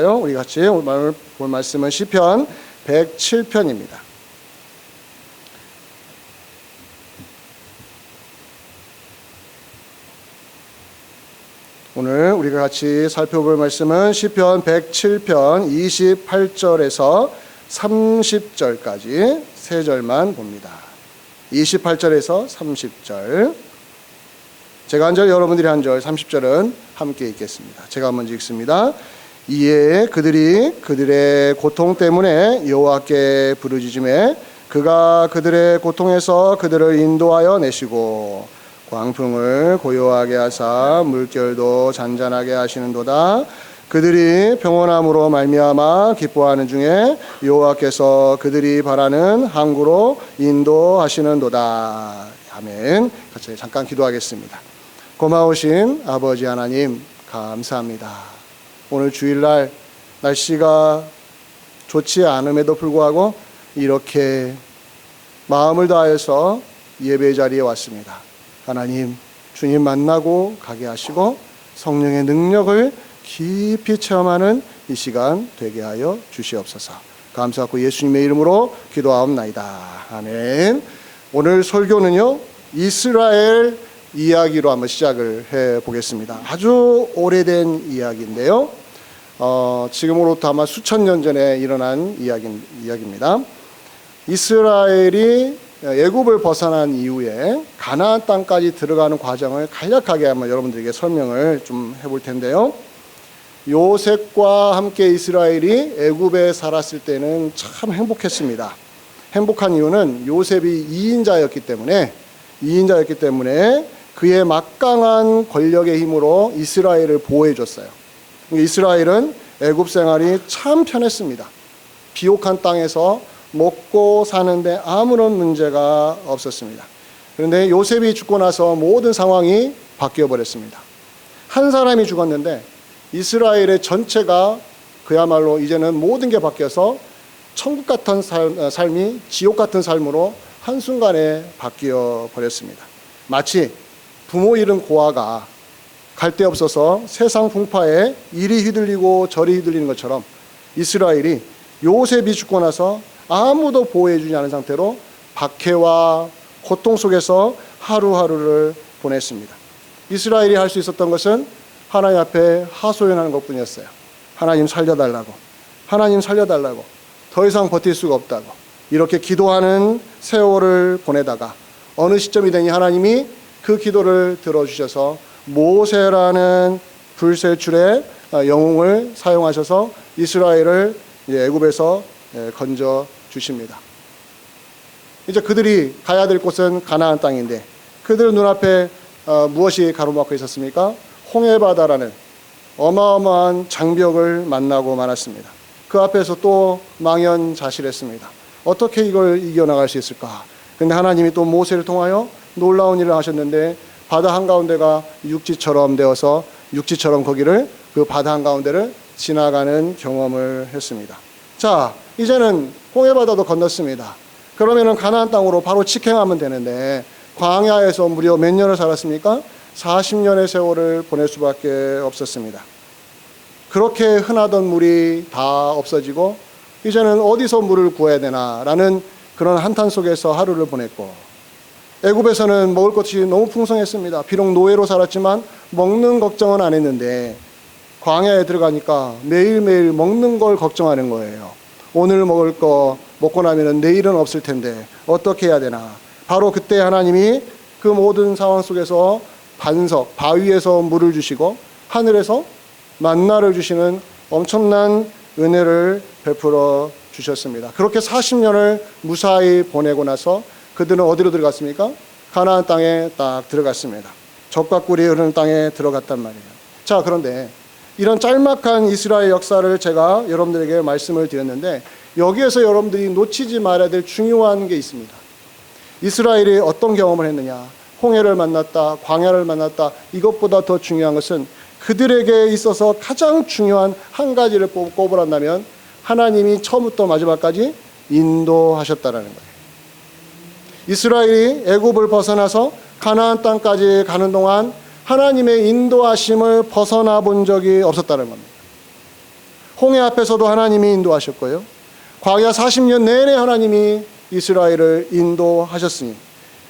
우리 같이 오늘 볼 말씀은 시편 107편입니다. 오늘 우리가 같이 살펴볼 말씀은 시편 107편 28절에서 30절까지 세 절만 봅니다. 28절에서 30절. 제가 한 절, 여러분들이 한 절, 30절은 함께 읽겠습니다. 제가 먼저 읽습니다. 이에 그들이 그들의 고통 때문에 여호와께 부르짖음에 그가 그들의 고통에서 그들을 인도하여 내시고 광풍을 고요하게 하사 물결도 잔잔하게 하시는도다. 그들이 평온함으로 말미암아 기뻐하는 중에 여호와께서 그들이 바라는 항구로 인도하시는도다. 아멘. 같이 잠깐 기도하겠습니다. 고마우신 아버지 하나님, 감사합니다. 오늘 주일날 날씨가 좋지 않음에도 불구하고 이렇게 마음을 다해서 예배 자리에 왔습니다. 하나님, 주님 만나고 가게 하시고 성령의 능력을 깊이 체험하는 이 시간 되게 하여 주시옵소서. 감사하고 예수님의 이름으로 기도하옵나이다. 아멘. 오늘 설교는요, 이스라엘 이야기로 한번 시작을 해보겠습니다. 아주 오래된 이야기인데요. 지금으로부터 아마 수천 년 전에 일어난 이야기입니다. 이스라엘이 애굽을 벗어난 이후에 가나안 땅까지 들어가는 과정을 간략하게 한번 여러분들에게 설명을 좀 해볼 텐데요. 요셉과 함께 이스라엘이 애굽에 살았을 때는 참 행복했습니다. 행복한 이유는 요셉이 2인자였기 때문에 그의 막강한 권력의 힘으로 이스라엘을 보호해줬어요. 이스라엘은 애굽 생활이 참 편했습니다. 비옥한 땅에서 먹고 사는데 아무런 문제가 없었습니다. 그런데 요셉이 죽고 나서 모든 상황이 바뀌어버렸습니다. 한 사람이 죽었는데 이스라엘의 전체가 그야말로 이제는 모든 게 바뀌어서 천국 같은 삶이 지옥 같은 삶으로 한순간에 바뀌어 버렸습니다. 마치 부모 잃은 고아가 갈 데 없어서 세상 풍파에 이리 휘둘리고 저리 휘둘리는 것처럼 이스라엘이 요셉이 죽고 나서 아무도 보호해주지 않은 상태로 박해와 고통 속에서 하루하루를 보냈습니다. 이스라엘이 할 수 있었던 것은 하나님 앞에 하소연하는 것뿐이었어요. 하나님 살려달라고, 하나님 살려달라고, 더 이상 버틸 수가 없다고 이렇게 기도하는 세월을 보내다가 어느 시점이 되니 하나님이 그 기도를 들어주셔서 모세라는 불세출의 영웅을 사용하셔서 이스라엘을 애굽에서 건져 주십니다. 이제 그들이 가야 될 곳은 가나안 땅인데 그들 눈앞에 무엇이 가로막혀 있었습니까? 홍해바다라는 어마어마한 장벽을 만나고 말았습니다. 그 앞에서 또 망연자실했습니다. 어떻게 이걸 이겨나갈 수 있을까? 근데 하나님이 또 모세를 통하여 놀라운 일을 하셨는데 바다 한가운데가 육지처럼 되어서 육지처럼 거기를 그 바다 한가운데를 지나가는 경험을 했습니다. 자, 이제는 홍해바다도 건넜습니다. 그러면은 가나안 땅으로 바로 직행하면 되는데 광야에서 무려 몇 년을 살았습니까? 40년의 세월을 보낼 수밖에 없었습니다. 그렇게 흔하던 물이 다 없어지고 이제는 어디서 물을 구해야 되나라는 그런 한탄 속에서 하루를 보냈고 애굽에서는 먹을 것이 너무 풍성했습니다. 비록 노예로 살았지만 먹는 걱정은 안 했는데 광야에 들어가니까 매일매일 먹는 걸 걱정하는 거예요. 오늘 먹을 거 먹고 나면 내일은 없을 텐데 어떻게 해야 되나. 바로 그때 하나님이 그 모든 상황 속에서 반석, 바위에서 물을 주시고 하늘에서 만나를 주시는 엄청난 은혜를 베풀어 주셨습니다. 그렇게 40년을 무사히 보내고 나서 그들은 어디로 들어갔습니까? 가나안 땅에 딱 들어갔습니다. 젖과 꿀이 흐르는 땅에 들어갔단 말이에요. 자, 그런데 이런 짤막한 이스라엘 역사를 제가 여러분들에게 말씀을 드렸는데 여기에서 여러분들이 놓치지 말아야 될 중요한 게 있습니다. 이스라엘이 어떤 경험을 했느냐? 홍해를 만났다, 광야를 만났다. 이것보다 더 중요한 것은 그들에게 있어서 가장 중요한 한 가지를 꼽으란다면 하나님이 처음부터 마지막까지 인도하셨다라는 거예요. 이스라엘이 애굽을 벗어나서 가나안 땅까지 가는 동안 하나님의 인도하심을 벗어나 본 적이 없었다는 겁니다. 홍해 앞에서도 하나님이 인도하셨고요. 광야 40년 내내 하나님이 이스라엘을 인도하셨으니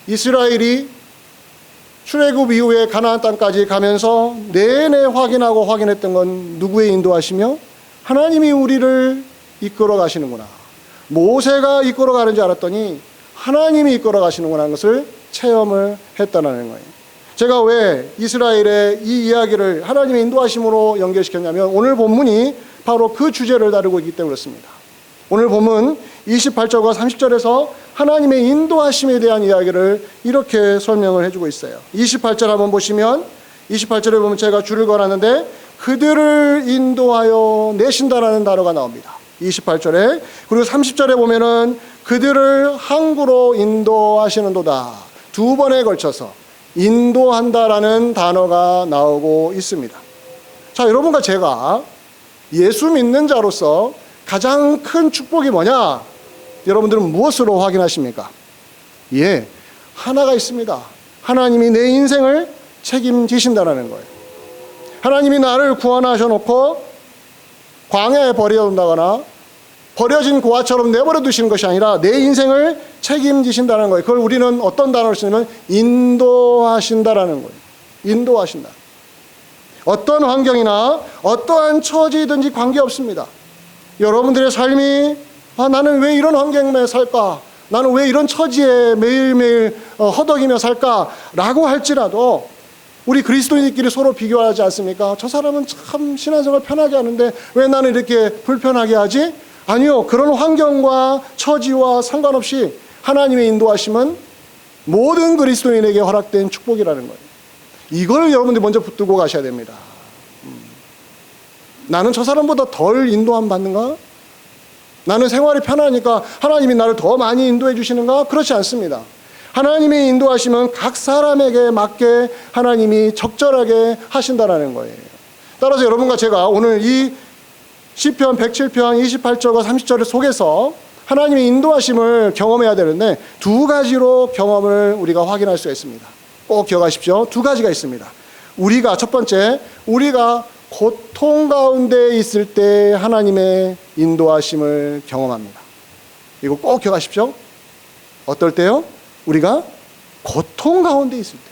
이스라엘이 출애굽 이후에 가나안 땅까지 가면서 내내 확인했던 건 누구의 인도하시며 하나님이 우리를 이끌어 가시는구나. 모세가 이끌어 가는 줄 알았더니 하나님이 이끌어 가시는구나 하는 것을 체험을 했다는 거예요. 제가 왜 이스라엘의 이 이야기를 하나님의 인도하심으로 연결시켰냐면 오늘 본문이 바로 그 주제를 다루고 있기 때문에 그렇습니다. 오늘 본문 28절과 30절에서 하나님의 인도하심에 대한 이야기를 이렇게 설명을 해주고 있어요. 28절 한번 보시면 28절에 보면 제가 줄을 걸었는데 그들을 인도하여 내신다라는 단어가 나옵니다. 28절에. 그리고 30절에 보면은 그들을 항구로 인도하시는도다. 두 번에 걸쳐서 인도한다라는 단어가 나오고 있습니다. 자, 여러분과 제가 예수 믿는 자로서 가장 큰 축복이 뭐냐? 여러분들은 무엇으로 확인하십니까? 예, 하나가 있습니다. 하나님이 내 인생을 책임지신다는 거예요. 하나님이 나를 구원하셔놓고 광야에 버려둔다거나 버려진 고아처럼 내버려 두시는 것이 아니라 내 인생을 책임지신다는 거예요. 그걸 우리는 어떤 단어를 쓰냐면 인도하신다라는 거예요. 인도하신다. 어떤 환경이나 어떠한 처지든지 관계없습니다. 여러분들의 삶이 나는 왜 이런 환경에 살까? 나는 왜 이런 처지에 매일매일 허덕이며 살까? 라고 할지라도 우리 그리스도인들끼리 서로 비교하지 않습니까? 저 사람은 참 신앙생활 편하게 하는데 왜 나는 이렇게 불편하게 하지? 아니요. 그런 환경과 처지와 상관없이 하나님의 인도하심은 모든 그리스도인에게 허락된 축복이라는 거예요. 이걸 여러분들이 먼저 붙들고 가셔야 됩니다. 나는 저 사람보다 덜 인도함 받는가? 나는 생활이 편하니까 하나님이 나를 더 많이 인도해 주시는가? 그렇지 않습니다. 하나님의 인도하심은 각 사람에게 맞게 하나님이 적절하게 하신다는 거예요. 따라서 여러분과 제가 오늘 이 시편 107편 28절과 30절을 속에서 하나님의 인도하심을 경험해야 되는데 두 가지로 경험을 우리가 확인할 수가 있습니다. 꼭 기억하십시오. 두 가지가 있습니다. 첫 번째, 우리가 고통 가운데 있을 때 하나님의 인도하심을 경험합니다. 이거 꼭 기억하십시오. 어떨 때요? 우리가 고통 가운데 있을 때.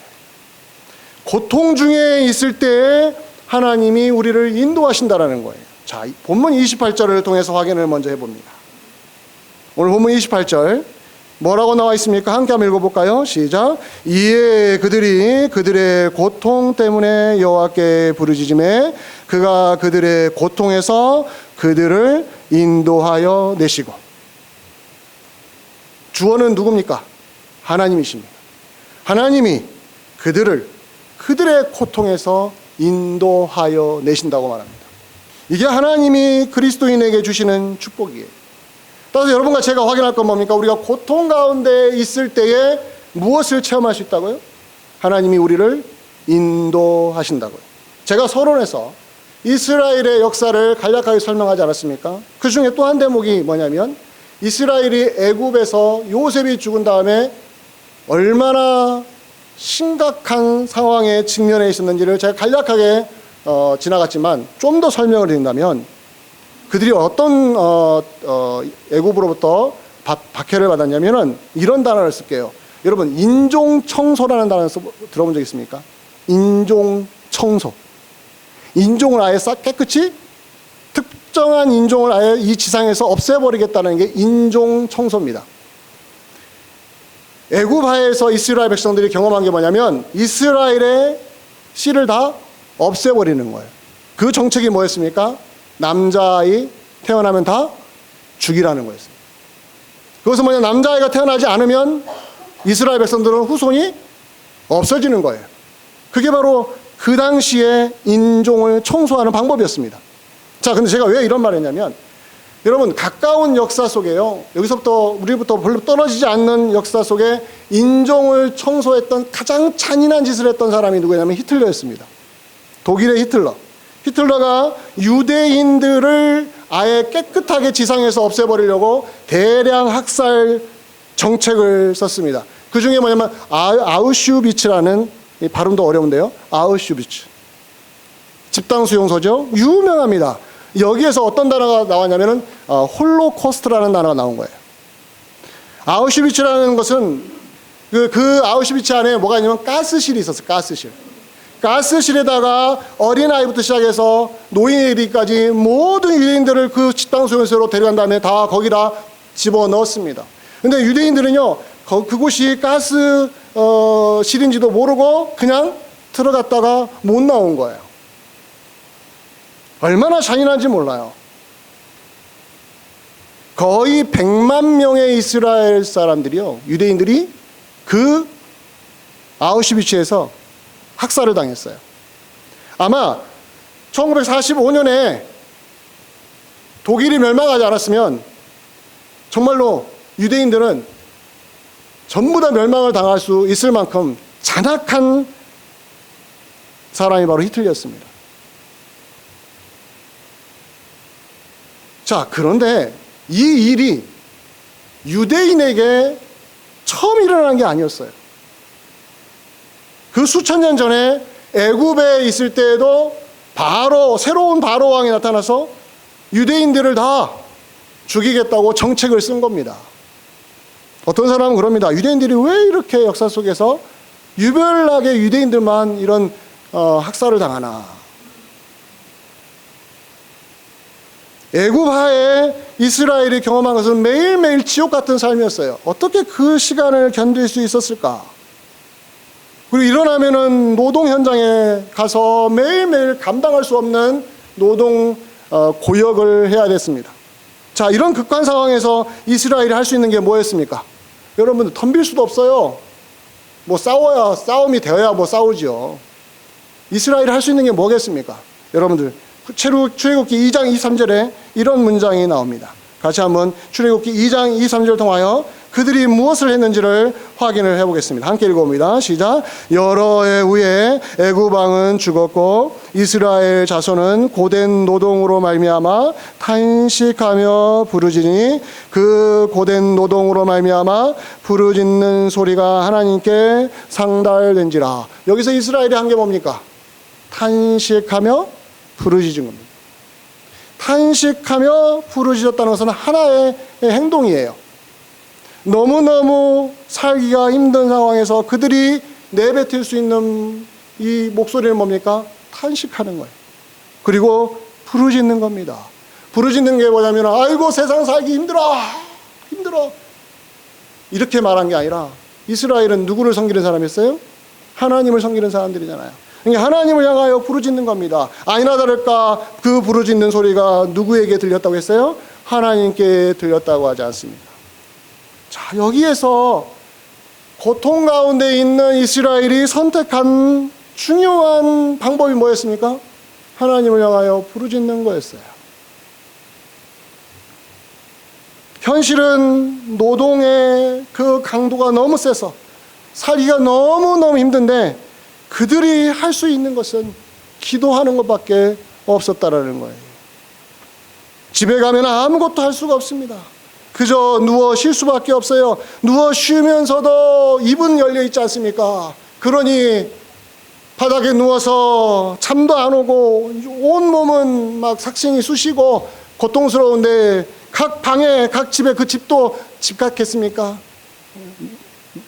고통 중에 있을 때 하나님이 우리를 인도하신다라는 거예요. 자, 본문 28절을 통해서 확인을 먼저 해봅니다. 오늘 본문 28절 뭐라고 나와 있습니까? 함께 한번 읽어볼까요? 시작. 이에 그들이 그들의 고통 때문에 여호와께 부르짖음에 그가 그들의 고통에서 그들을 인도하여 내시고. 주어는 누굽니까? 하나님이십니다. 하나님이 그들의 고통에서 인도하여 내신다고 말합니다. 이게 하나님이 그리스도인에게 주시는 축복이에요. 따라서 여러분과 제가 확인할 건 뭡니까? 우리가 고통 가운데 있을 때에 무엇을 체험할 수 있다고요? 하나님이 우리를 인도하신다고요. 제가 서론에서 이스라엘의 역사를 간략하게 설명하지 않았습니까? 그 중에 또 한 대목이 뭐냐면 이스라엘이 애굽에서 요셉이 죽은 다음에 얼마나 심각한 상황에 직면해 있었는지를 제가 간략하게 지나갔지만 좀 더 설명을 드린다면 그들이 어떤 애굽으로부터 박해를 받았냐면은 이런 단어를 쓸게요. 여러분 인종청소라는 단어 들어본 적 있습니까? 인종청소. 인종을 아예 싹 깨끗이 특정한 인종을 아예 이 지상에서 없애버리겠다는 게 인종청소입니다. 애굽하에서 이스라엘 백성들이 경험한 게 뭐냐면 이스라엘의 씨를 다 없애버리는 거예요. 그 정책이 뭐였습니까? 남자아이 태어나면 다 죽이라는 거였어요. 그것은 뭐냐, 남자아이가 태어나지 않으면 이스라엘 백성들은 후손이 없어지는 거예요. 그게 바로 그 당시에 인종을 청소하는 방법이었습니다. 자, 근데 제가 왜 이런 말을 했냐면 여러분 가까운 역사 속에요, 여기서부터 우리부터 별로 떨어지지 않는 역사 속에 인종을 청소했던 가장 잔인한 짓을 했던 사람이 누구냐면 히틀러였습니다. 독일의 히틀러가 유대인들을 아예 깨끗하게 지상에서 없애버리려고 대량 학살 정책을 썼습니다. 그 중에 뭐냐면 아우슈비츠라는, 이 발음도 어려운데요, 아우슈비츠 집단 수용소죠. 유명합니다. 여기에서 어떤 단어가 나왔냐면은 홀로코스트라는 단어가 나온 거예요. 아우슈비츠라는 것은 그 아우슈비츠 안에 뭐가 있냐면 가스실이 있었어요. 가스실. 가스실에다가 어린아이부터 시작해서 노인에게까지 모든 유대인들을 그 식당 소용소로 데려간 다음에 다 거기다 집어넣었습니다. 근데 유대인들은요, 그곳이 가스실인지도 모르고 그냥 들어갔다가 못 나온 거예요. 얼마나 잔인한지 몰라요. 거의 100만 명의 이스라엘 사람들이요, 유대인들이 그 아우슈비츠에서 학살을 당했어요. 아마 1945년에 독일이 멸망하지 않았으면 정말로 유대인들은 전부 다 멸망을 당할 수 있을 만큼 잔악한 사람이 바로 히틀러였습니다. 자, 그런데 이 일이 유대인에게 처음 일어난 게 아니었어요. 그 수천 년 전에 애굽에 있을 때에도 새로운 바로 왕이 나타나서 유대인들을 다 죽이겠다고 정책을 쓴 겁니다. 어떤 사람은 그럽니다. 유대인들이 왜 이렇게 역사 속에서 유별나게 유대인들만 이런 학살을 당하나. 애굽하에 이스라엘이 경험한 것은 매일매일 지옥 같은 삶이었어요. 어떻게 그 시간을 견딜 수 있었을까? 그리고 일어나면은 노동 현장에 가서 매일매일 감당할 수 없는 노동 고역을 해야 됐습니다. 자, 이런 극한 상황에서 이스라엘이 할 수 있는 게 뭐였습니까? 여러분들, 덤빌 수도 없어요. 뭐 싸움이 되어야 뭐 싸우죠. 이스라엘이 할 수 있는 게 뭐겠습니까? 여러분들, 출애굽기 2장 23절에 이런 문장이 나옵니다. 같이 한번 출애굽기 2장 23절을 통하여 그들이 무엇을 했는지를 확인을 해보겠습니다. 함께 읽어봅니다. 시작. 여러 해 후에 애굽 왕은 죽었고 이스라엘 자손은 고된 노동으로 말미암아 탄식하며 부르짖으니 그 고된 노동으로 말미암아 부르짖는 소리가 하나님께 상달된지라. 여기서 이스라엘이 한 게 뭡니까? 탄식하며 부르짖은 겁니다. 탄식하며 부르짖었다는 것은 하나의 행동이에요. 너무너무 살기가 힘든 상황에서 그들이 내뱉을 수 있는 이 목소리는 뭡니까? 탄식하는 거예요. 그리고 부르짖는 겁니다. 부르짖는 게 뭐냐면, 아이고 세상 살기 힘들어 이렇게 말한 게 아니라, 이스라엘은 누구를 섬기는 사람이었어요? 하나님을 섬기는 사람들이잖아요. 그러니까 하나님을 향하여 부르짖는 겁니다. 아니나 다를까 그 부르짖는 소리가 누구에게 들렸다고 했어요? 하나님께 들렸다고 하지 않습니다. 자, 여기에서 고통 가운데 있는 이스라엘이 선택한 중요한 방법이 뭐였습니까? 하나님을 향하여 부르짖는 거였어요. 현실은 노동의 그 강도가 너무 세서 살기가 너무너무 힘든데 그들이 할 수 있는 것은 기도하는 것밖에 없었다라는 거예요. 집에 가면 아무것도 할 수가 없습니다. 그저 누워 쉴 수밖에 없어요. 누워 쉬면서도 입은 열려 있지 않습니까? 그러니 바닥에 누워서 잠도 안 오고 온 몸은 막 삭신이 쑤시고 고통스러운데, 각 방에 각 집에, 그 집도 집 같겠습니까?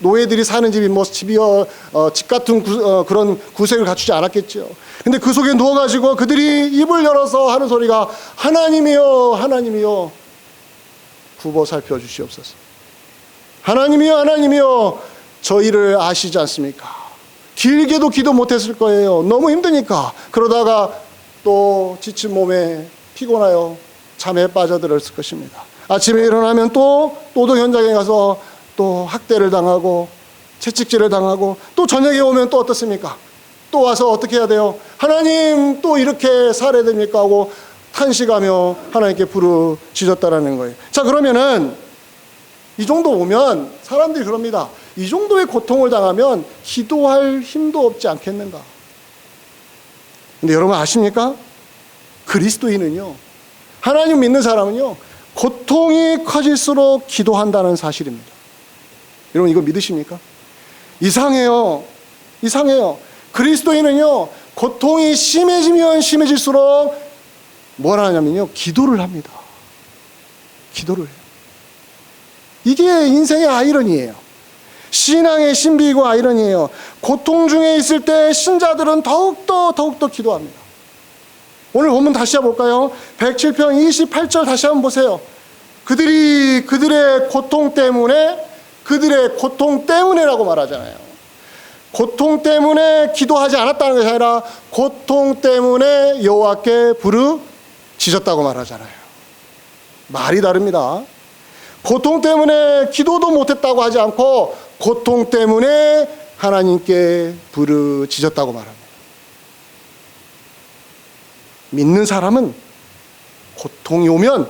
노예들이 사는 집이 뭐 집이요, 집 같은 그런 구색을 갖추지 않았겠죠. 근데 그 속에 누워가지고 그들이 입을 열어서 하는 소리가 하나님이여 하나님이여 굽어 살펴주시옵소서. 하나님이여 하나님이여 저희를 아시지 않습니까? 길게도 기도 못했을 거예요. 너무 힘드니까. 그러다가 또 지친 몸에 피곤하여 잠에 빠져들었을 것입니다. 아침에 일어나면 또 노동 현장에 가서 또 학대를 당하고 채찍질을 당하고, 또 저녁에 오면 또 어떻습니까? 또 와서 어떻게 해야 돼요? 하나님 또 이렇게 살아야 됩니까? 하고 탄식하며 하나님께 부르짖었다라는 거예요. 자, 그러면은 이 정도 보면 사람들이 그럽니다. 이 정도의 고통을 당하면 기도할 힘도 없지 않겠는가? 근데 여러분 아십니까? 그리스도인은요, 하나님 믿는 사람은요, 고통이 커질수록 기도한다는 사실입니다. 여러분 이거 믿으십니까? 이상해요. 그리스도인은요, 고통이 심해지면 심해질수록 뭘 하냐면요, 기도를 합니다. 기도를 해요. 이게 인생의 아이러니예요. 신앙의 신비이고 아이러니예요. 고통 중에 있을 때 신자들은 더욱더 기도합니다. 오늘 본문 다시 한번 볼까요? 107편 28절 다시 한번 보세요. 그들의 고통 때문에라고 말하잖아요. 고통 때문에 기도하지 않았다는 것이 아니라 고통 때문에 여호와께 부르짖었다고 말하잖아요. 말이 다릅니다. 고통 때문에 기도도 못했다고 하지 않고 고통 때문에 하나님께 부르짖었다고 말합니다. 믿는 사람은 고통이 오면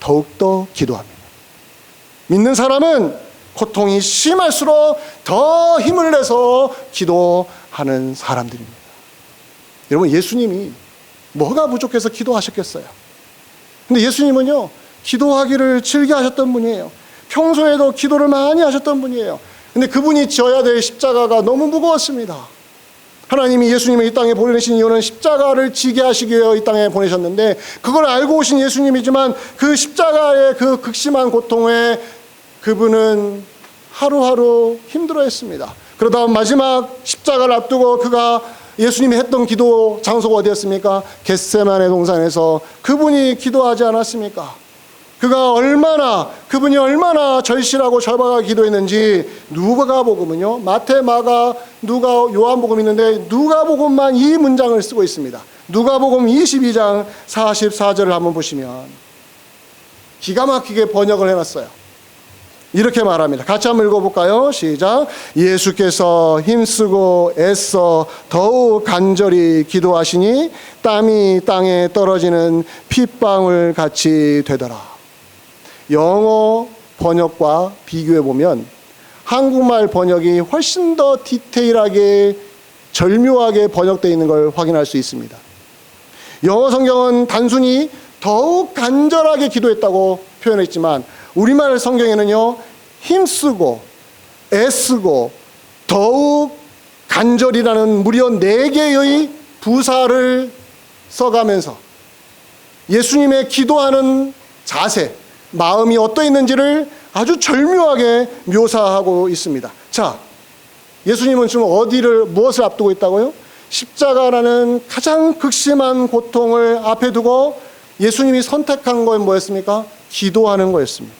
더욱더 기도합니다. 믿는 사람은 고통이 심할수록 더 힘을 내서 기도하는 사람들입니다. 여러분, 예수님이 뭐가 부족해서 기도하셨겠어요? 근데 예수님은요, 기도하기를 즐겨하셨던 분이에요. 평소에도 기도를 많이 하셨던 분이에요. 근데 그분이 져야 될 십자가가 너무 무거웠습니다. 하나님이 예수님을 이 땅에 보내신 이유는 십자가를 지게 하시기 위해 이 땅에 보내셨는데, 그걸 알고 오신 예수님이지만 그 십자가의 그 극심한 고통에 그분은 하루하루 힘들어했습니다. 그러다 마지막 십자가를 앞두고 그가 예수님이 했던 기도 장소가 어디였습니까? 겟세마네 동산에서 그분이 기도하지 않았습니까? 그분이 얼마나 절실하고 절박하게 기도했는지 누가복음은요, 마태, 마가, 누가, 요한복음 있는데 누가복음만 이 문장을 쓰고 있습니다. 누가복음 22장 44절을 한번 보시면 기가 막히게 번역을 해놨어요. 이렇게 말합니다. 같이 한번 읽어볼까요? 시작. 예수께서 힘쓰고 애써 더욱 간절히 기도하시니 땀이 땅에 떨어지는 핏방울 같이 되더라. 영어 번역과 비교해보면 한국말 번역이 훨씬 더 디테일하게 절묘하게 번역되어 있는 걸 확인할 수 있습니다. 영어 성경은 단순히 더욱 간절하게 기도했다고 표현했지만 우리말 성경에는요, 힘쓰고 애쓰고 더욱 간절이라는 무려 4개의 부사를 써가면서 예수님의 기도하는 자세, 마음이 어떠했는지를 아주 절묘하게 묘사하고 있습니다. 자, 예수님은 지금 무엇을 앞두고 있다고요? 십자가라는 가장 극심한 고통을 앞에 두고 예수님이 선택한 건 뭐였습니까? 기도하는 거였습니다.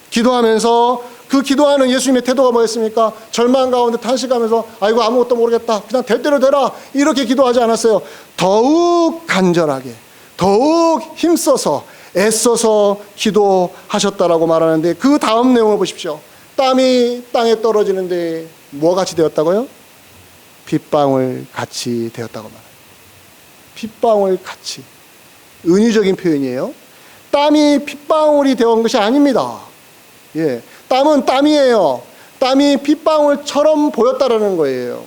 기도하면서 그 기도하는 예수님의 태도가 뭐였습니까? 절망 가운데 탄식하면서 아이고 아무것도 모르겠다, 그냥 될 대로 되라, 이렇게 기도하지 않았어요. 더욱 간절하게, 더욱 힘써서 애써서 기도하셨다라고 말하는데, 그 다음 내용을 보십시오. 땀이 땅에 떨어지는데 뭐 같이 되었다고요? 핏방울 같이 되었다고 말합니다. 핏방울 같이. 은유적인 표현이에요. 땀이 핏방울이 되온 것이 아닙니다. 예, 땀은 땀이에요. 땀이 핏방울처럼 보였다라는 거예요.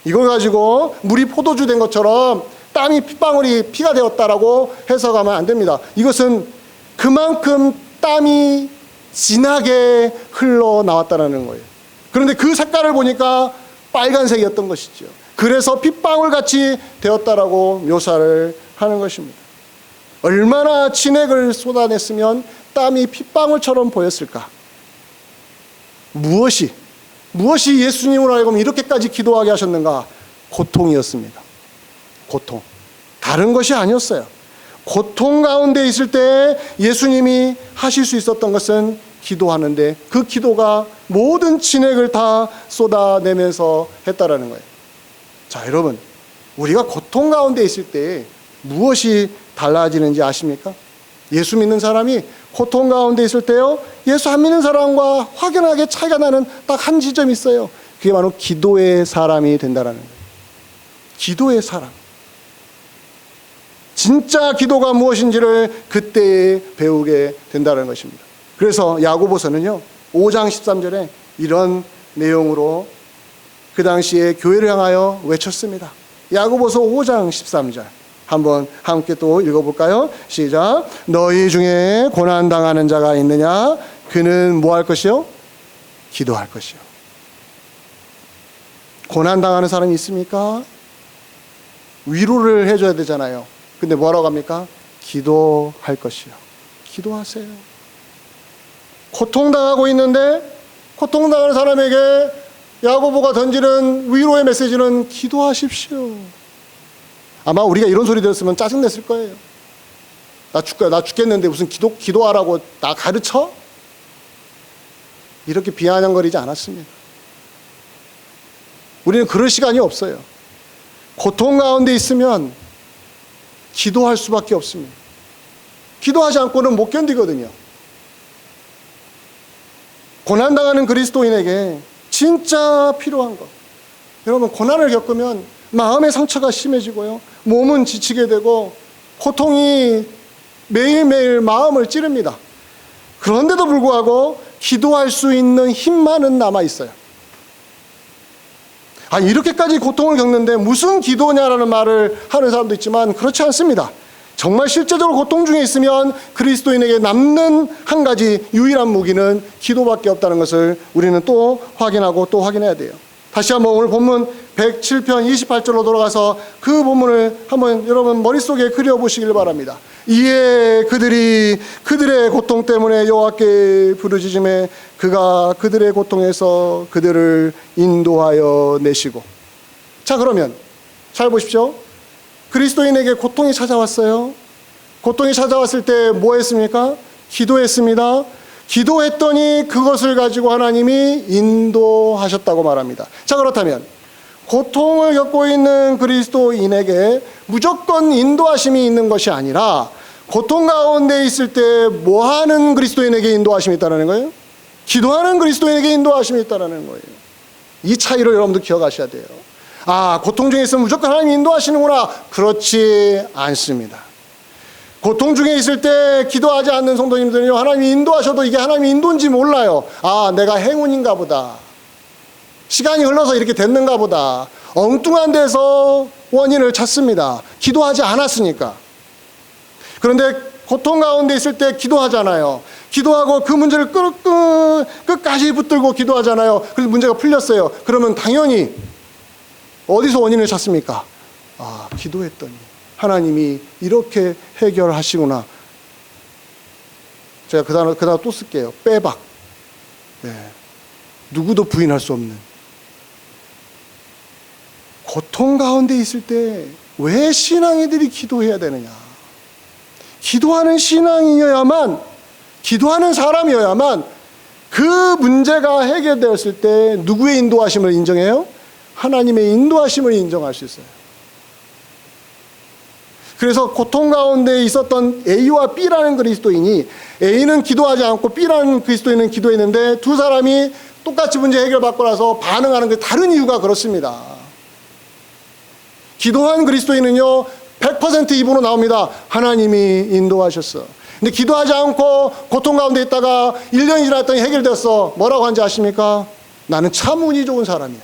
이걸 가지고 물이 포도주 된 것처럼 땀이 핏방울이 피가 되었다라고 해석하면 안 됩니다. 이것은 그만큼 땀이 진하게 흘러나왔다는 거예요. 그런데 그 색깔을 보니까 빨간색이었던 것이죠. 그래서 핏방울같이 되었다라고 묘사를 하는 것입니다. 얼마나 진액을 쏟아냈으면 땀이 핏방울처럼 보였을까? 무엇이 예수님으로 하여금 이렇게까지 기도하게 하셨는가? 고통이었습니다. 고통. 다른 것이 아니었어요. 고통 가운데 있을 때 예수님이 하실 수 있었던 것은 기도하는데, 그 기도가 모든 진액을 다 쏟아내면서 했다라는 거예요. 자, 여러분, 우리가 고통 가운데 있을 때 무엇이 달라지는지 아십니까? 예수 믿는 사람이 고통 가운데 있을 때요, 예수 안 믿는 사람과 확연하게 차이가 나는 딱 한 지점이 있어요. 그게 바로 기도의 사람이 된다라는 거예요. 기도의 사람. 진짜 기도가 무엇인지를 그때 배우게 된다는 것입니다. 그래서 야고보서는요, 5장 13절에 이런 내용으로 그 당시에 교회를 향하여 외쳤습니다. 야고보서 5장 13절 한번 함께 또 읽어볼까요? 시작. 너희 중에 고난당하는 자가 있느냐? 그는 뭐 할 것이요? 기도할 것이요. 고난당하는 사람이 있습니까? 위로를 해줘야 되잖아요. 근데 뭐라고 합니까? 기도할 것이요. 기도하세요. 고통당하고 있는데 고통당하는 사람에게 야고보가 던지는 위로의 메시지는 기도하십시오. 아마 우리가 이런 소리 들었으면 짜증냈을 거예요. 나 죽겠는데 무슨 기도하라고 나 가르쳐? 이렇게 비아냥거리지 않았습니다. 우리는 그럴 시간이 없어요. 고통 가운데 있으면 기도할 수밖에 없습니다. 기도하지 않고는 못 견디거든요. 고난당하는 그리스도인에게 진짜 필요한 것. 여러분, 고난을 겪으면 마음의 상처가 심해지고요. 몸은 지치게 되고 고통이 매일매일 마음을 찌릅니다. 그런데도 불구하고 기도할 수 있는 힘만은 남아있어요. 이렇게까지 고통을 겪는데 무슨 기도냐라는 말을 하는 사람도 있지만 그렇지 않습니다. 정말 실제적으로 고통 중에 있으면 그리스도인에게 남는 한 가지 유일한 무기는 기도밖에 없다는 것을 우리는 또 확인하고 또 확인해야 돼요. 다시 한번 오늘 본문 107편 28절로 돌아가서 그 본문을 한번 여러분 머릿속에 그려보시길 바랍니다. 이에 그들이 그들의 고통 때문에 여호와께 부르짖음에 그가 그들의 고통에서 그들을 인도하여 내시고. 자, 그러면 잘 보십시오. 그리스도인에게 고통이 찾아왔어요. 고통이 찾아왔을 때 뭐 했습니까? 기도했습니다. 기도했더니 그것을 가지고 하나님이 인도하셨다고 말합니다. 자, 그렇다면 고통을 겪고 있는 그리스도인에게 무조건 인도하심이 있는 것이 아니라 고통 가운데 있을 때 뭐하는 그리스도인에게 인도하심이 있다는 거예요? 기도하는 그리스도인에게 인도하심이 있다는 거예요. 이 차이를 여러분들 기억하셔야 돼요. 고통 중에 있으면 무조건 하나님이 인도하시는구나. 그렇지 않습니다. 고통 중에 있을 때 기도하지 않는 성도님들은요, 하나님이 인도하셔도 이게 하나님의 인도인지 몰라요. 내가 행운인가 보다. 시간이 흘러서 이렇게 됐는가 보다. 엉뚱한 데서 원인을 찾습니다. 기도하지 않았으니까. 그런데 고통 가운데 있을 때 기도하잖아요. 기도하고 그 문제를 끝까지 붙들고 기도하잖아요. 그래서 문제가 풀렸어요. 그러면 당연히 어디서 원인을 찾습니까? 기도했더니 하나님이 이렇게 해결하시구나. 제가 그 단어 또 쓸게요. 빼박. 네. 누구도 부인할 수 없는. 고통 가운데 있을 때 왜 신앙이들이 기도해야 되느냐? 기도하는 신앙이어야만, 기도하는 사람이어야만 그 문제가 해결되었을 때 누구의 인도하심을 인정해요? 하나님의 인도하심을 인정할 수 있어요. 그래서 고통 가운데 있었던 A와 B라는 그리스도인이, A는 기도하지 않고 B라는 그리스도인은 기도했는데 두 사람이 똑같이 문제 해결받고 나서 반응하는 게 다른 이유가 그렇습니다. 기도한 그리스도인은요 100% 입으로 나옵니다. 하나님이 인도하셨어. 근데 기도하지 않고 고통 가운데 있다가 1년이 지났더니 해결됐어. 뭐라고 하는지 아십니까? 나는 참 운이 좋은 사람이야.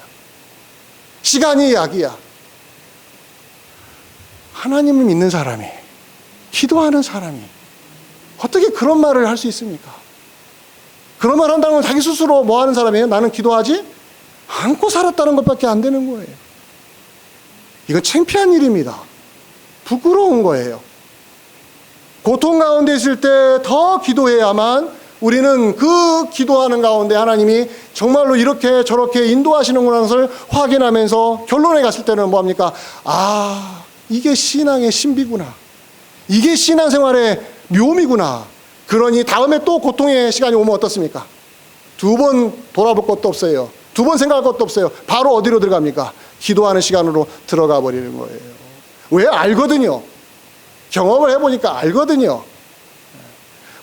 시간이 약이야. 하나님을 믿는 사람이, 기도하는 사람이 어떻게 그런 말을 할 수 있습니까? 그런 말 한다는 건 자기 스스로 뭐 하는 사람이에요? 나는 기도하지 않고 살았다는 것밖에 안 되는 거예요. 이건 창피한 일입니다. 부끄러운 거예요. 고통 가운데 있을 때 더 기도해야만 우리는 그 기도하는 가운데 하나님이 정말로 이렇게 저렇게 인도하시는구나 것을 확인하면서 결론에 갔을 때는 뭐합니까? 이게 신앙의 신비구나. 이게 신앙생활의 묘미구나. 그러니 다음에 또 고통의 시간이 오면 어떻습니까? 두 번 돌아볼 것도 없어요. 두 번 생각할 것도 없어요. 바로 어디로 들어갑니까? 기도하는 시간으로 들어가 버리는 거예요. 왜? 알거든요. 경험을 해보니까 알거든요.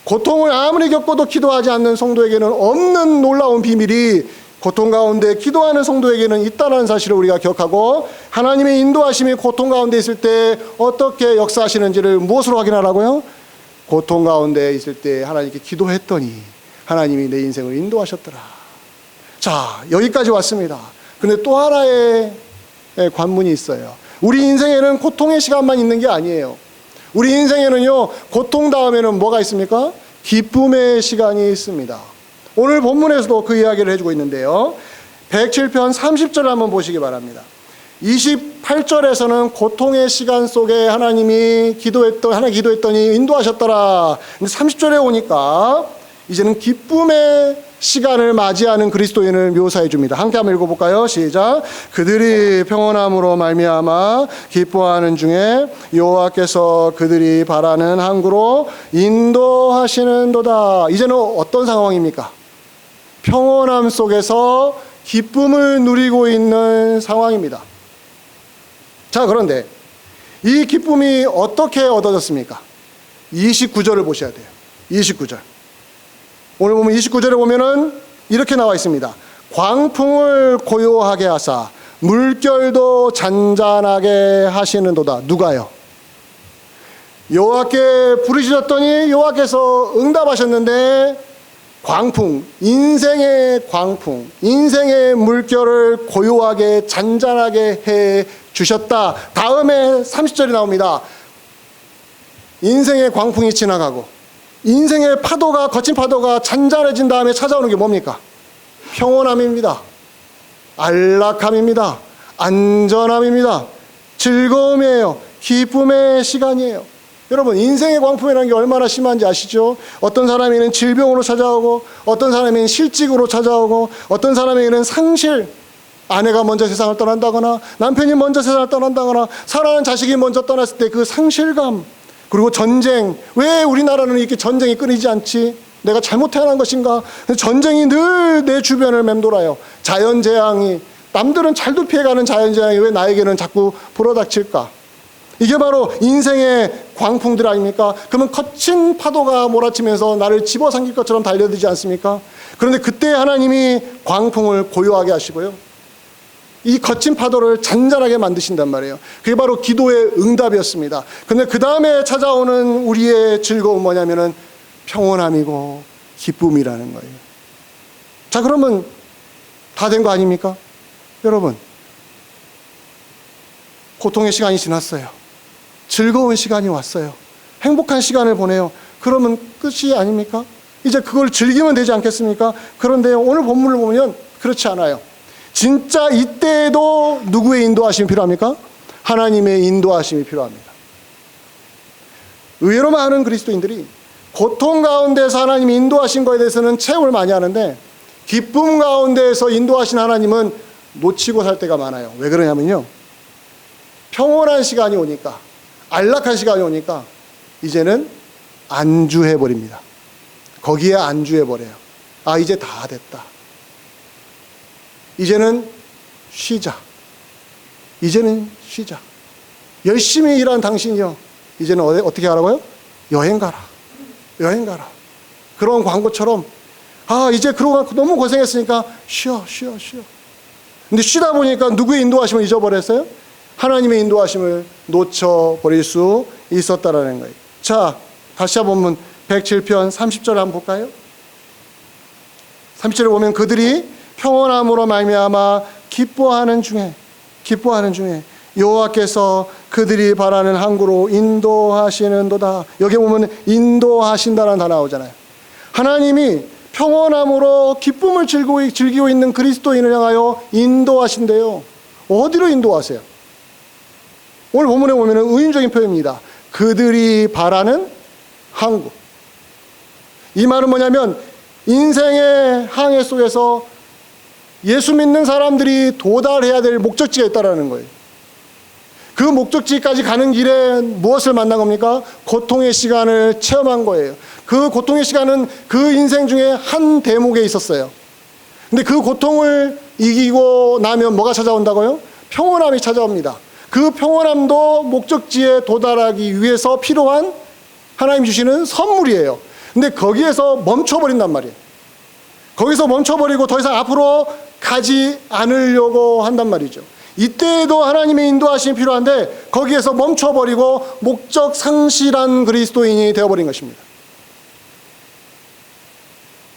고통을 아무리 겪어도 기도하지 않는 성도에게는 없는 놀라운 비밀이 고통 가운데 기도하는 성도에게는 있다는 사실을 우리가 기억하고, 하나님의 인도하심이 고통 가운데 있을 때 어떻게 역사하시는지를 무엇으로 확인하라고요? 고통 가운데 있을 때 하나님께 기도했더니 하나님이 내 인생을 인도하셨더라. 자, 여기까지 왔습니다. 근데 또 하나의 관문이 있어요. 우리 인생에는 고통의 시간만 있는 게 아니에요. 우리 인생에는요, 고통 다음에는 뭐가 있습니까? 기쁨의 시간이 있습니다. 오늘 본문에서도 그 이야기를 해주고 있는데요. 107편 30절을 한번 보시기 바랍니다. 28절에서는 고통의 시간 속에 하나님 기도했더니 인도하셨더라. 근데 30절에 오니까 이제는 기쁨의 시간을 맞이하는 그리스도인을 묘사해 줍니다. 함께 한번 읽어볼까요? 시작. 그들이 평온함으로 말미암아 기뻐하는 중에 여호와께서 그들이 바라는 항구로 인도하시는도다. 이제는 어떤 상황입니까? 평온함 속에서 기쁨을 누리고 있는 상황입니다. 자, 그런데 이 기쁨이 어떻게 얻어졌습니까? 29절을 보셔야 돼요. 29절. 오늘 보면 29절에 보면은 이렇게 나와 있습니다. 광풍을 고요하게 하사 물결도 잔잔하게 하시는도다. 누가요? 여호와께 부르짖었더니 여호와께서 응답하셨는데 광풍, 인생의 광풍, 인생의 물결을 고요하게 잔잔하게 해 주셨다. 다음에 30절이 나옵니다. 인생의 광풍이 지나가고 인생의 파도가, 거친 파도가 잔잔해진 다음에 찾아오는 게 뭡니까? 평온함입니다. 안락함입니다. 안전함입니다. 즐거움이에요. 기쁨의 시간이에요. 여러분, 인생의 광풍이라는 게 얼마나 심한지 아시죠? 어떤 사람에게는 질병으로 찾아오고, 어떤 사람에게는 실직으로 찾아오고, 어떤 사람에게는 상실, 아내가 먼저 세상을 떠난다거나 남편이 먼저 세상을 떠난다거나 사랑하는 자식이 먼저 떠났을 때 그 상실감, 그리고 전쟁. 왜 우리나라는 이렇게 전쟁이 끊이지 않지? 내가 잘못 태어난 것인가? 전쟁이 늘 내 주변을 맴돌아요. 자연재앙이, 남들은 잘도 피해가는 자연재앙이 왜 나에게는 자꾸 불어닥칠까? 이게 바로 인생의 광풍들 아닙니까? 그러면 거친 파도가 몰아치면서 나를 집어삼킬 것처럼 달려들지 않습니까? 그런데 그때 하나님이 광풍을 고요하게 하시고요, 이 거친 파도를 잔잔하게 만드신단 말이에요. 그게 바로 기도의 응답이었습니다. 그런데 그 다음에 찾아오는 우리의 즐거움은 뭐냐면은 평온함이고 기쁨이라는 거예요. 자, 그러면 다 된 거 아닙니까? 여러분, 고통의 시간이 지났어요. 즐거운 시간이 왔어요. 행복한 시간을 보내요. 그러면 끝이 아닙니까? 이제 그걸 즐기면 되지 않겠습니까? 그런데 오늘 본문을 보면 그렇지 않아요. 진짜 이때에도 누구의 인도하심이 필요합니까? 하나님의 인도하심이 필요합니다. 의외로 많은 그리스도인들이 고통 가운데서 하나님이 인도하신 것에 대해서는 체험을 많이 하는데 기쁨 가운데에서 인도하신 하나님은 놓치고 살 때가 많아요. 왜 그러냐면요, 평온한 시간이 오니까, 안락한 시간이 오니까 이제는 안주해버립니다. 거기에 안주해버려요. 아, 이제 다 됐다. 이제는 쉬자. 이제는 쉬자. 열심히 일한 당신이요, 이제는 어떻게 하라고요? 여행 가라. 여행 가라. 그런 광고처럼, 아, 이제 그러고 너무 고생했으니까 쉬어. 근데 쉬다 보니까 누구의 인도하심을 잊어버렸어요? 하나님의 인도하심을 놓쳐버릴 수 있었다라는 거예요. 자, 다시 한번 107편 30절 한번 볼까요? 30절에 보면 그들이 평온함으로 말미암아 기뻐하는 중에 여호와께서 그들이 바라는 항구로 인도하시는도다. 여기 보면 인도하신다는 단어 나오잖아요. 하나님이 평온함으로 기쁨을 즐기고 있는 그리스도인을 향하여 인도하신대요. 어디로 인도하세요? 오늘 본문에 보면 의인적인 표현입니다. 그들이 바라는 항구. 이 말은 뭐냐면 인생의 항해 속에서 예수 믿는 사람들이 도달해야 될 목적지가 있다는 거예요. 그 목적지까지 가는 길에 무엇을 만난 겁니까? 고통의 시간을 체험한 거예요. 그 고통의 시간은 그 인생 중에 한 대목에 있었어요. 근데 그 고통을 이기고 나면 뭐가 찾아온다고요? 평온함이 찾아옵니다. 그 평온함도 목적지에 도달하기 위해서 필요한 하나님 주시는 선물이에요. 근데 거기에서 멈춰버린단 말이에요. 거기서 멈춰버리고 더 이상 앞으로 가지 않으려고 한단 말이죠. 이때에도 하나님의 인도하심이 필요한데 거기에서 멈춰버리고 목적 상실한 그리스도인이 되어버린 것입니다.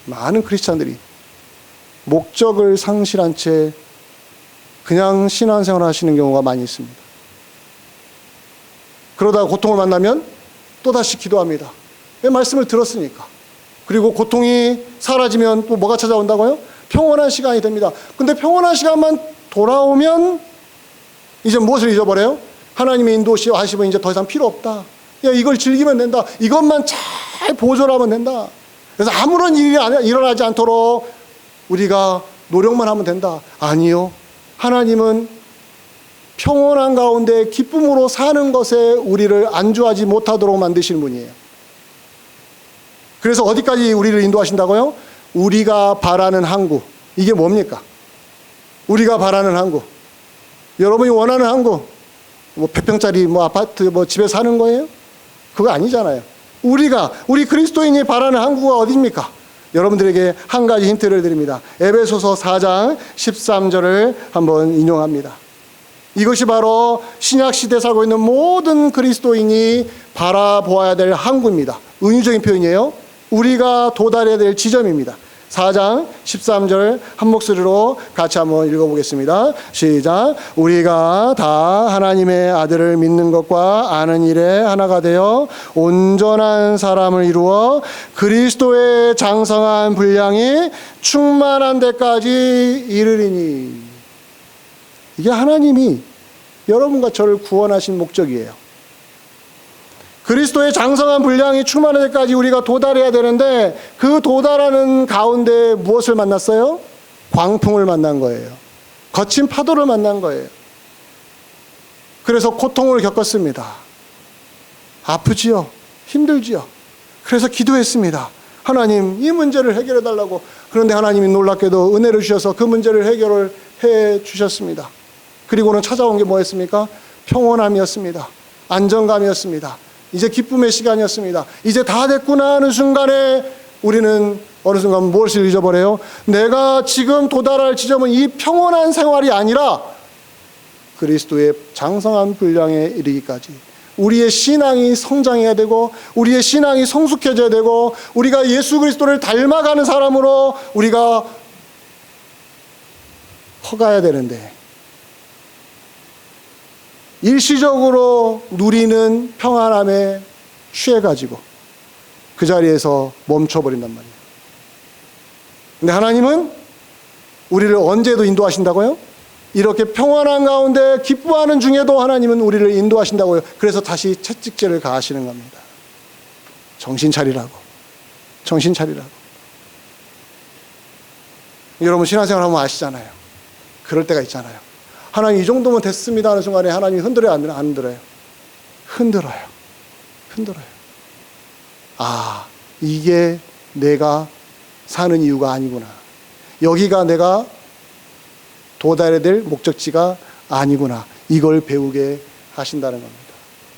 많은 크리스찬들이 목적을 상실한 채 그냥 신앙생활을 하시는 경우가 많이 있습니다. 그러다가 고통을 만나면 또다시 기도합니다. 왜? 말씀을 들었으니까. 그리고 고통이 사라지면 또 뭐가 찾아온다고요? 평온한 시간이 됩니다. 근데 평온한 시간만 돌아오면 이제 무엇을 잊어버려요? 하나님의 인도하시면 이제 더 이상 필요 없다. 야, 이걸 즐기면 된다. 이것만 잘 보존하면 된다. 그래서 아무런 일이 일어나지 않도록 우리가 노력만 하면 된다. 아니요. 하나님은 평온한 가운데 기쁨으로 사는 것에 우리를 안주하지 못하도록 만드신 분이에요. 그래서 어디까지 우리를 인도하신다고요? 우리가 바라는 항구. 이게 뭡니까? 우리가 바라는 항구. 여러분이 원하는 항구. 뭐 100평짜리 뭐 아파트 뭐 집에 사는 거예요? 그거 아니잖아요. 우리 그리스도인이 바라는 항구가 어디입니까? 여러분들에게 한 가지 힌트를 드립니다. 에베소서 4장 13절을 한번 인용합니다. 이것이 바로 신약시대에 살고 있는 모든 그리스도인이 바라보아야 될 항구입니다. 은유적인 표현이에요. 우리가 도달해야 될 지점입니다. 4장 13절 한 목소리로 같이 한번 읽어보겠습니다. 시작. 우리가 다 하나님의 아들을 믿는 것과 아는 일에 하나가 되어 온전한 사람을 이루어 그리스도의 장성한 분량이 충만한 데까지 이르리니. 이게 하나님이 여러분과 저를 구원하신 목적이에요. 그리스도의 장성한 분량이 충만할 때까지 우리가 도달해야 되는데 그 도달하는 가운데 무엇을 만났어요? 광풍을 만난 거예요. 거친 파도를 만난 거예요. 그래서 고통을 겪었습니다. 아프지요? 힘들지요? 그래서 기도했습니다. 하나님, 이 문제를 해결해 달라고. 그런데 하나님이 놀랍게도 은혜를 주셔서 그 문제를 해결을 해 주셨습니다. 그리고는 찾아온 게 뭐였습니까? 평온함이었습니다. 안정감이었습니다. 이제 기쁨의 시간이었습니다. 이제 다 됐구나 하는 순간에 우리는 어느 순간 무엇을 잊어버려요? 내가 지금 도달할 지점은 이 평온한 생활이 아니라 그리스도의 장성한 분량에 이르기까지 우리의 신앙이 성장해야 되고 우리의 신앙이 성숙해져야 되고 우리가 예수 그리스도를 닮아가는 사람으로 우리가 커가야 되는데 일시적으로 누리는 평안함에 취해가지고 그 자리에서 멈춰버린단 말이에요. 근데 하나님은 우리를 언제도 인도하신다고요? 이렇게 평안한 가운데 기뻐하는 중에도 하나님은 우리를 인도하신다고요. 그래서 다시 채찍질을 가하시는 겁니다. 정신 차리라고. 정신 차리라고. 여러분 신앙생활 하면 아시잖아요. 그럴 때가 있잖아요. 하나님 이 정도면 됐습니다 하는 순간에 하나님이 흔들어요? 안 흔들어요? 흔들어요. 흔들어요. 아, 이게 내가 사는 이유가 아니구나. 여기가 내가 도달해야 될 목적지가 아니구나. 이걸 배우게 하신다는 겁니다.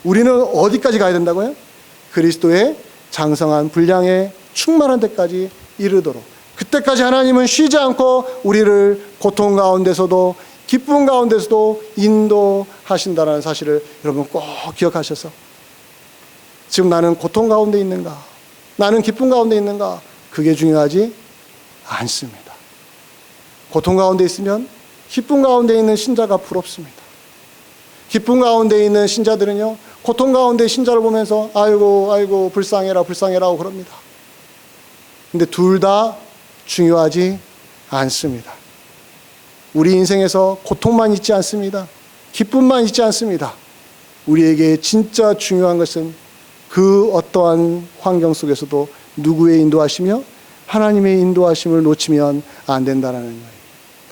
우리는 어디까지 가야 된다고요? 그리스도의 장성한 분량에 충만한 데까지 이르도록. 그때까지 하나님은 쉬지 않고 우리를 고통 가운데서도 기쁨 가운데서도 인도하신다는 사실을 여러분 꼭 기억하셔서 지금 나는 고통 가운데 있는가? 나는 기쁨 가운데 있는가? 그게 중요하지 않습니다. 고통 가운데 있으면 기쁨 가운데 있는 신자가 부럽습니다. 기쁨 가운데 있는 신자들은요, 고통 가운데 신자를 보면서 아이고 불쌍해라 불쌍해라고 그럽니다. 근데 둘 다 중요하지 않습니다. 우리 인생에서 고통만 있지 않습니다. 기쁨만 있지 않습니다. 우리에게 진짜 중요한 것은 그 어떠한 환경 속에서도 누구의 인도하시며 하나님의 인도하심을 놓치면 안 된다는 거예요.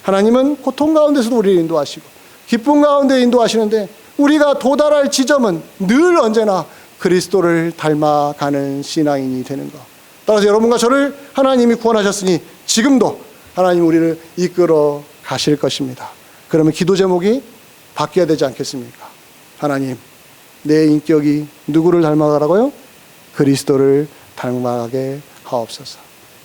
하나님은 고통 가운데서도 우리를 인도하시고 기쁨 가운데 인도하시는데 우리가 도달할 지점은 늘 언제나 그리스도를 닮아가는 신앙인이 되는 것. 따라서 여러분과 저를 하나님이 구원하셨으니 지금도 하나님 우리를 이끌어 가실 것입니다. 그러면 기도 제목이 바뀌어야 되지 않겠습니까? 하나님, 내 인격이 누구를 닮아가라고요? 그리스도를 닮아가게 하옵소서.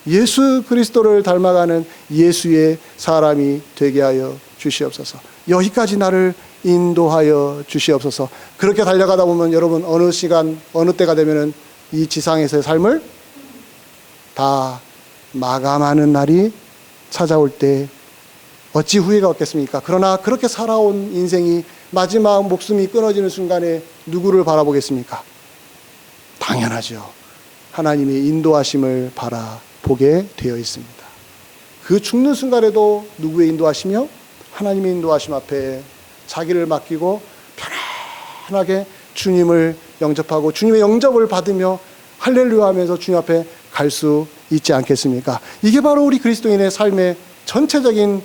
예수 그리스도를 닮아가는 예수의 사람이 되게 하여 주시옵소서. 여기까지 나를 인도하여 주시옵소서. 그렇게 달려가다 보면 여러분 어느 시간 어느 때가 되면은 이 지상에서의 삶을 다 마감하는 날이 찾아올 때 어찌 후회가 없겠습니까? 그러나 그렇게 살아온 인생이 마지막 목숨이 끊어지는 순간에 누구를 바라보겠습니까? 당연하죠. 하나님의 인도하심을 바라보게 되어 있습니다. 그 죽는 순간에도 누구의 인도하시며 하나님의 인도하심 앞에 자기를 맡기고 편안하게 주님을 영접하고 주님의 영접을 받으며 할렐루야 하면서 주님 앞에 갈 수 있지 않겠습니까? 이게 바로 우리 그리스도인의 삶의 전체적인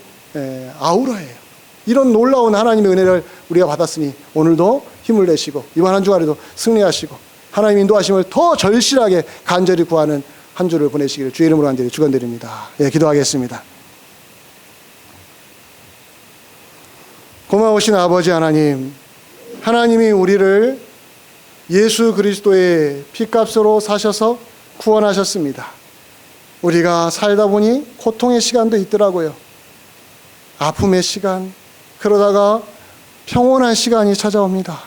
아우라예요. 이런 놀라운 하나님의 은혜를 우리가 받았으니 오늘도 힘을 내시고 이번 한 주간에도 승리하시고 하나님 인도하심을 더 절실하게 간절히 구하는 한 주를 보내시기를 주의 이름으로 간절히 축원드립니다. 기도하겠습니다. 고마우신 아버지 하나님, 하나님이 우리를 예수 그리스도의 피값으로 사셔서 구원하셨습니다. 우리가 살다 보니 고통의 시간도 있더라고요. 아픔의 시간, 그러다가 평온한 시간이 찾아옵니다.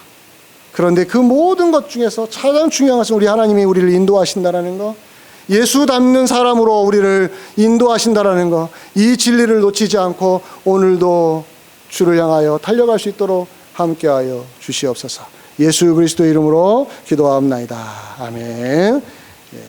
그런데 그 모든 것 중에서 가장 중요한 것은 우리 하나님이 우리를 인도하신다는 것, 예수 닮는 사람으로 우리를 인도하신다는 것, 이 진리를 놓치지 않고 오늘도 주를 향하여 달려갈 수 있도록 함께하여 주시옵소서. 예수 그리스도의 이름으로 기도하옵나이다. 아멘.